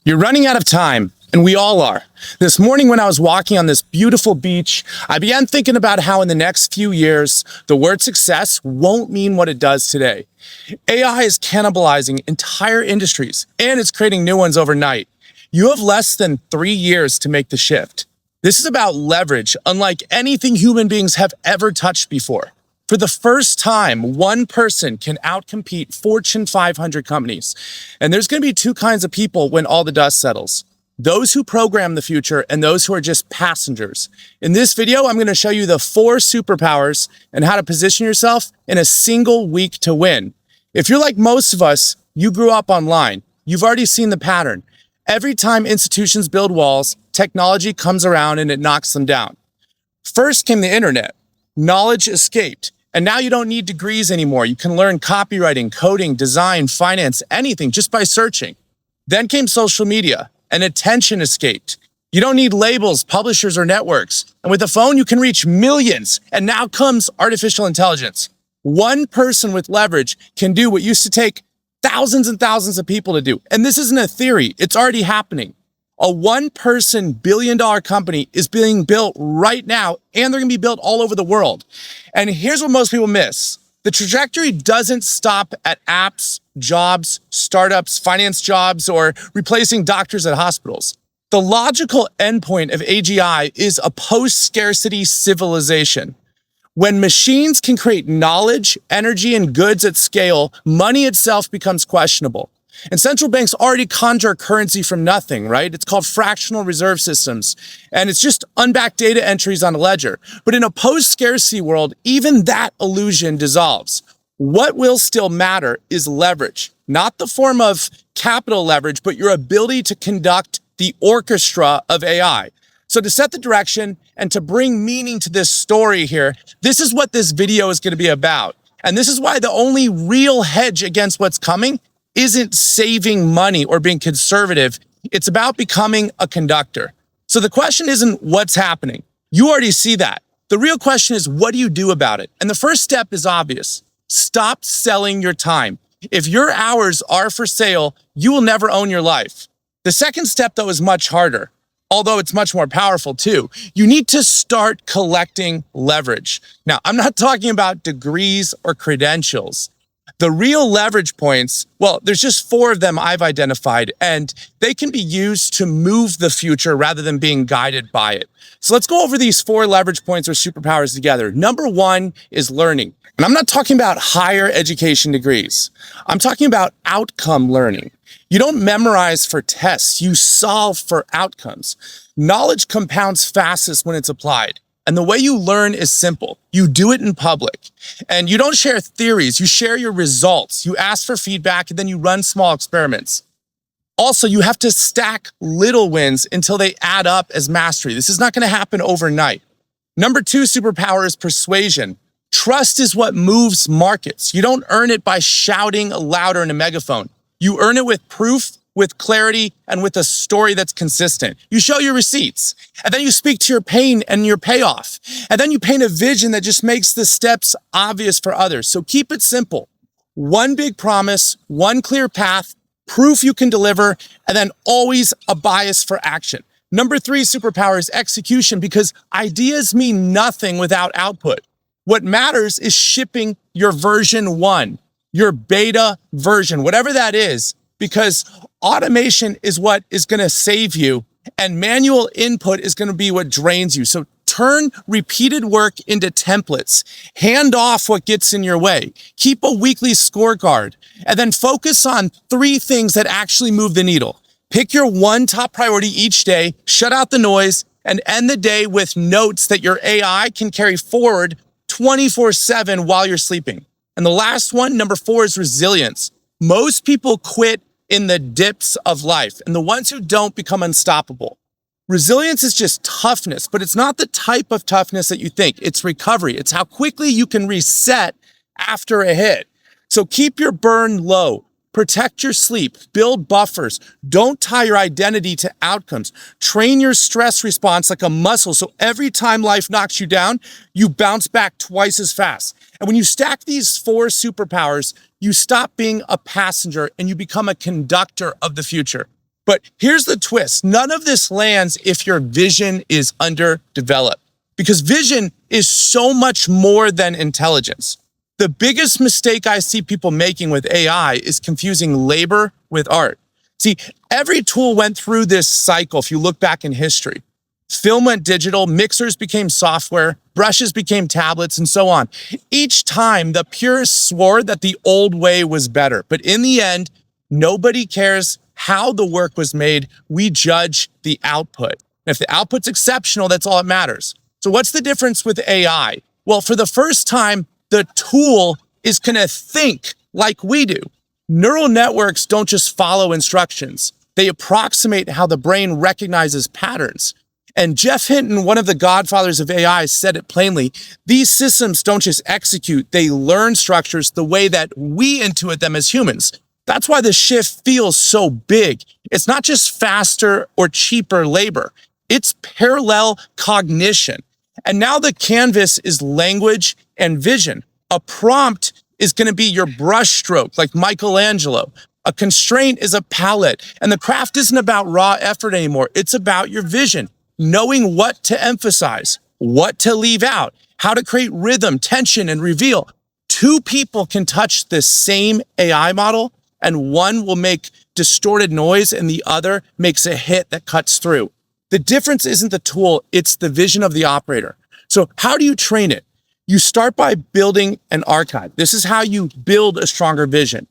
You're running out of time, and we all are. This morning when I was walking on this beautiful beach, I began thinking about how in the next few years, the word success won't mean what it does today. AI is cannibalizing entire industries, and it's creating new ones overnight. You have less than 3 years to make the shift. This is about leverage, unlike anything human beings have ever touched before. For the first time, one person can outcompete Fortune 500 companies. And there's going to be two kinds of people when all the dust settles. Those who program the future and those who are just passengers. In this video, I'm going to show you the 4 superpowers and how to position yourself in a single week to win. If you're like most of us, you grew up online. You've already seen the pattern. Every time institutions build walls, technology comes around and it knocks them down. First came the internet. Knowledge escaped. And now you don't need degrees anymore. You can learn copywriting, coding, design, finance, anything just by searching. Then came social media, and attention escaped. You don't need labels, publishers, or networks. And with a phone, you can reach millions. And now comes artificial intelligence. One person with leverage can do what used to take thousands and thousands of people to do. And this isn't a theory. It's already happening. A one-person billion-dollar company is being built right now, and they're going to be built all over the world. And here's what most people miss. The trajectory doesn't stop at apps, jobs, startups, finance jobs, or replacing doctors at hospitals. The logical endpoint of AGI is a post-scarcity civilization. When machines can create knowledge, energy, and goods at scale, money itself becomes questionable. And central banks already conjure currency from nothing, right? It's called fractional reserve systems. And it's just unbacked data entries on a ledger. But in a post-scarcity world, even that illusion dissolves. What will still matter is leverage, not the form of capital leverage, but your ability to conduct the orchestra of AI. So to set the direction and to bring meaning to this story here, this is what this video is going to be about. And this is why the only real hedge against what's coming isn't saving money or being conservative. It's about becoming a conductor. So the question isn't what's happening. You already see that. The real question is, what do you do about it? And the first step is obvious. Stop selling your time. If your hours are for sale, you will never own your life. The second step, though, is much harder, although it's much more powerful too. You need to start collecting leverage. Now, I'm not talking about degrees or credentials. The real leverage points, well, there's just 4 of them I've identified, and they can be used to move the future rather than being guided by it. So let's go over these 4 leverage points or superpowers together. Number 1 is learning. And I'm not talking about higher education degrees. I'm talking about outcome learning. You don't memorize for tests, you solve for outcomes. Knowledge compounds fastest when it's applied. And the way you learn is simple. You do it in public. And you don't share theories, you share your results. You ask for feedback, and then you run small experiments. Also, you have to stack little wins until they add up as mastery. This is not going to happen overnight. Number 2 superpower is persuasion. Trust is what moves markets. You don't earn it by shouting louder in a megaphone. You earn it with proof, with clarity, and with a story that's consistent. You show your receipts, and then you speak to your pain and your payoff. And then you paint a vision that just makes the steps obvious for others. So keep it simple. One big promise, one clear path, proof you can deliver, and then always a bias for action. Number 3 superpower is execution, because ideas mean nothing without output. What matters is shipping your version 1, your beta version, whatever that is, because automation is what is going to save you, and manual input is going to be what drains you. So turn repeated work into templates. Hand off what gets in your way. Keep a weekly scorecard, and then focus on 3 things that actually move the needle. Pick your 1 top priority each day, shut out the noise, and end the day with notes that your AI can carry forward 24/7 while you're sleeping. And the last one, number 4, is resilience. Most people quit in the dips of life, and the ones who don't become unstoppable. Resilience is just toughness, but it's not the type of toughness that you think. It's recovery. It's how quickly you can reset after a hit. So keep your burn low. Protect your sleep, build buffers. Don't tie your identity to outcomes. Train your stress response like a muscle, so every time life knocks you down, you bounce back twice as fast. And when you stack these 4 superpowers, you stop being a passenger and you become a conductor of the future. But here's the twist. None of this lands if your vision is underdeveloped, because vision is so much more than intelligence. The biggest mistake I see people making with AI is confusing labor with art. See, every tool went through this cycle if you look back in history. Film went digital, mixers became software, brushes became tablets, and so on. Each time, the purists swore that the old way was better. But in the end, nobody cares how the work was made. We judge the output. And if the output's exceptional, that's all that matters. So what's the difference with AI? Well, for the first time, the tool is going to think like we do. Neural networks don't just follow instructions. They approximate how the brain recognizes patterns. And Jeff Hinton, one of the godfathers of AI, said it plainly. These systems don't just execute, they learn structures the way that we intuit them as humans. That's why the shift feels so big. It's not just faster or cheaper labor. It's parallel cognition. And now the canvas is language and vision. A prompt is going to be your brush stroke, like Michelangelo. A constraint is a palette. And the craft isn't about raw effort anymore. It's about your vision, knowing what to emphasize, what to leave out, how to create rhythm, tension, and reveal. Two people can touch the same AI model, and one will make distorted noise and the other makes a hit that cuts through. The difference isn't the tool, it's the vision of the operator. So how do you train it? You start by building an archive. This is how you build a stronger vision.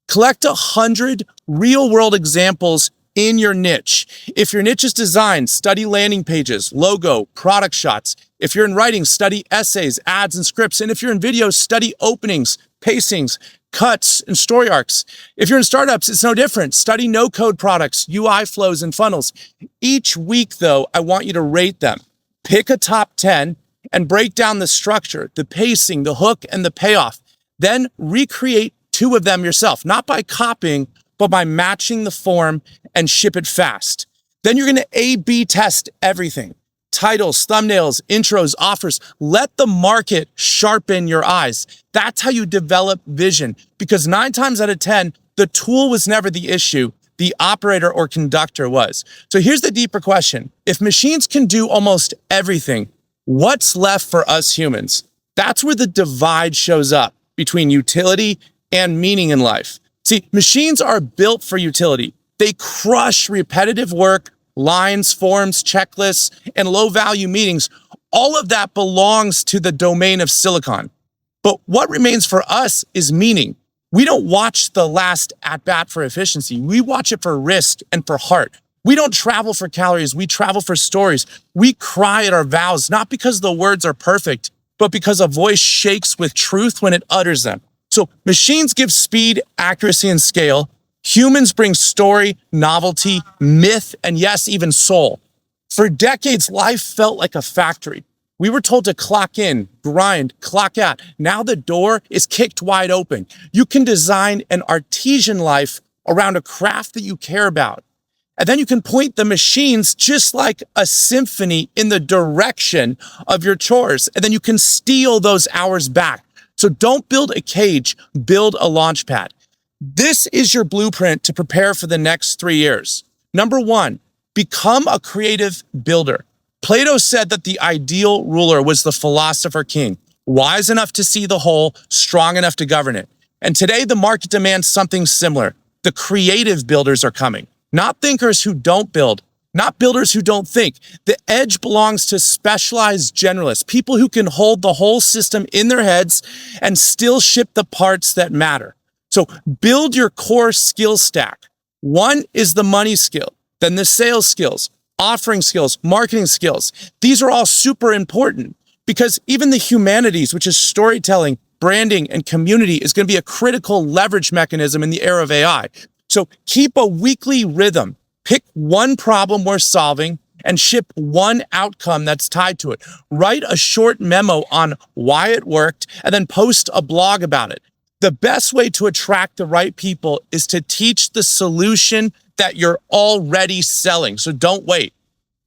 Collect 100 real-world examples in your niche. If your niche is design, study landing pages, logo, product shots. If you're in writing, study essays, ads, and scripts. And if you're in video, study openings, pacings, cuts, and story arcs. If you're in startups, it's no different. Study no-code products, UI flows, and funnels. Each week, though, I want you to rate them. Pick a top 10 and break down the structure, the pacing, the hook, and the payoff. Then recreate 2 of them yourself, not by copying, but by matching the form and ship it fast. Then you're going to A/B test everything. Titles, thumbnails, intros, offers. Let the market sharpen your eyes. That's how you develop vision, because 9 times out of 10, the tool was never the issue. The operator or conductor was. So here's the deeper question. If machines can do almost everything, what's left for us humans? That's where the divide shows up between utility and meaning in life. See, machines are built for utility. They crush repetitive work, lines, forms, checklists, and low-value meetings. All of that belongs to the domain of silicon. But what remains for us is meaning. We don't watch the last at-bat for efficiency. We watch it for risk and for heart. We don't travel for calories. We travel for stories. We cry at our vows, not because the words are perfect, but because a voice shakes with truth when it utters them. So machines give speed, accuracy, and scale. Humans bring story, novelty, myth, and yes, even soul. For decades, life felt like a factory. We were told to clock in, grind, clock out. Now the door is kicked wide open. You can design an artisan life around a craft that you care about. And then you can point the machines just like a symphony in the direction of your chores. And then you can steal those hours back. So don't build a cage, build a launch pad. This is your blueprint to prepare for the next 3 years. Number 1, become a creative builder. Plato said that the ideal ruler was the philosopher king, wise enough to see the whole, strong enough to govern it. And today the market demands something similar. The creative builders are coming, not thinkers who don't build, not builders who don't think. The edge belongs to specialized generalists, people who can hold the whole system in their heads and still ship the parts that matter. So build your core skill stack. 1 is the money skill, then the sales skills, offering skills, marketing skills. These are all super important because even the humanities, which is storytelling, branding, and community, is going to be a critical leverage mechanism in the era of AI. So keep a weekly rhythm. Pick 1 problem worth solving and ship 1 outcome that's tied to it. Write a short memo on why it worked and then post a blog about it. The best way to attract the right people is to teach the solution that you're already selling. So don't wait.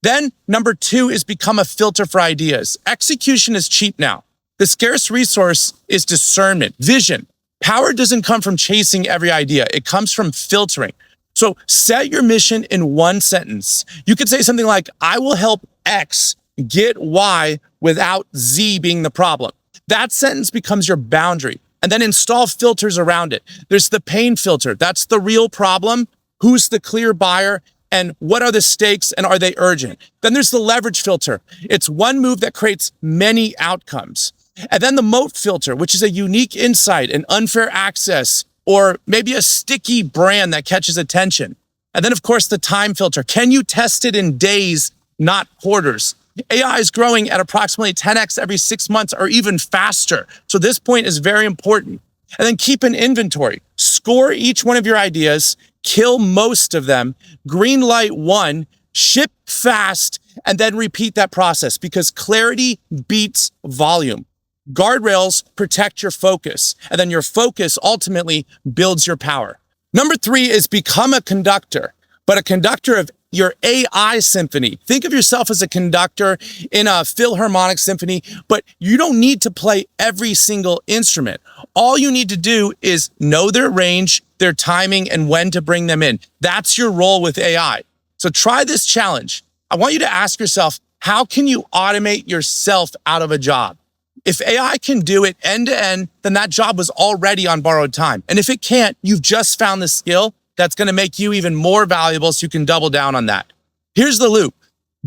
Then number 2 is become a filter for ideas. Execution is cheap now. The scarce resource is discernment, vision. Power doesn't come from chasing every idea. It comes from filtering. So set your mission in one sentence. You could say something like, I will help X get Y without Z being the problem. That sentence becomes your boundary. And then install filters around it. There's the pain filter. That's the real problem. Who's the clear buyer? And what are the stakes and are they urgent? Then there's the leverage filter. It's one move that creates many outcomes. And then the moat filter, which is a unique insight, an unfair access, or maybe a sticky brand that catches attention. And then, of course, the time filter. Can you test it in days, not quarters? AI is growing at approximately 10x every 6 months or even faster. So this point is very important. And then keep an inventory. Score each one of your ideas, kill most of them, green light one, ship fast, and then repeat that process because clarity beats volume. Guardrails protect your focus, and then your focus ultimately builds your power. Number 3 is become a conductor, but a conductor of your AI symphony. Think of yourself as a conductor in a Philharmonic symphony, but you don't need to play every single instrument. All you need to do is know their range, their timing, and when to bring them in. That's your role with AI. So try this challenge. I want you to ask yourself, how can you automate yourself out of a job? If AI can do it end to end, then that job was already on borrowed time. And if it can't, you've just found the skill that's going to make you even more valuable so you can double down on that. Here's the loop.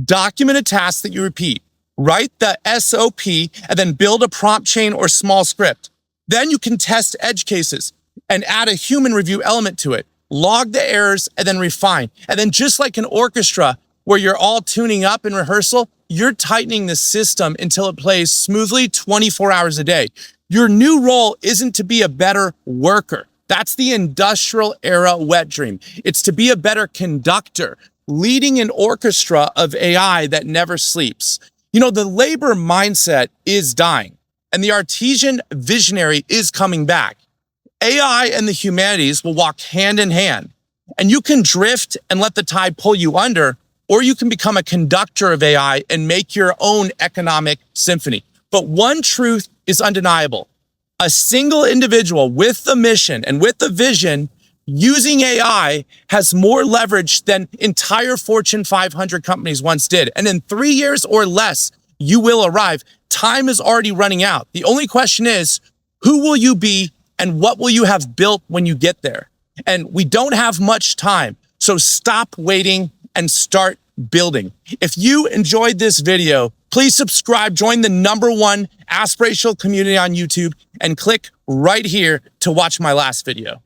Document a task that you repeat. Write the SOP and then build a prompt chain or small script. Then you can test edge cases and add a human review element to it. Log the errors and then refine. And then just like an orchestra where you're all tuning up in rehearsal, you're tightening the system until it plays smoothly 24 hours a day. Your new role isn't to be a better worker. That's the industrial era wet dream. It's to be a better conductor, leading an orchestra of AI that never sleeps. You know, the labor mindset is dying, and the artisan visionary is coming back. AI and the humanities will walk hand in hand, and you can drift and let the tide pull you under, or you can become a conductor of AI and make your own economic symphony. But one truth is undeniable. A single individual with the mission and with the vision using AI has more leverage than entire Fortune 500 companies once did. And in 3 years or less, you will arrive. Time is already running out. The only question is, who will you be and what will you have built when you get there? And we don't have much time, so stop waiting and start building. If you enjoyed this video, please subscribe, join the #1 aspirational community on YouTube, and click right here to watch my last video.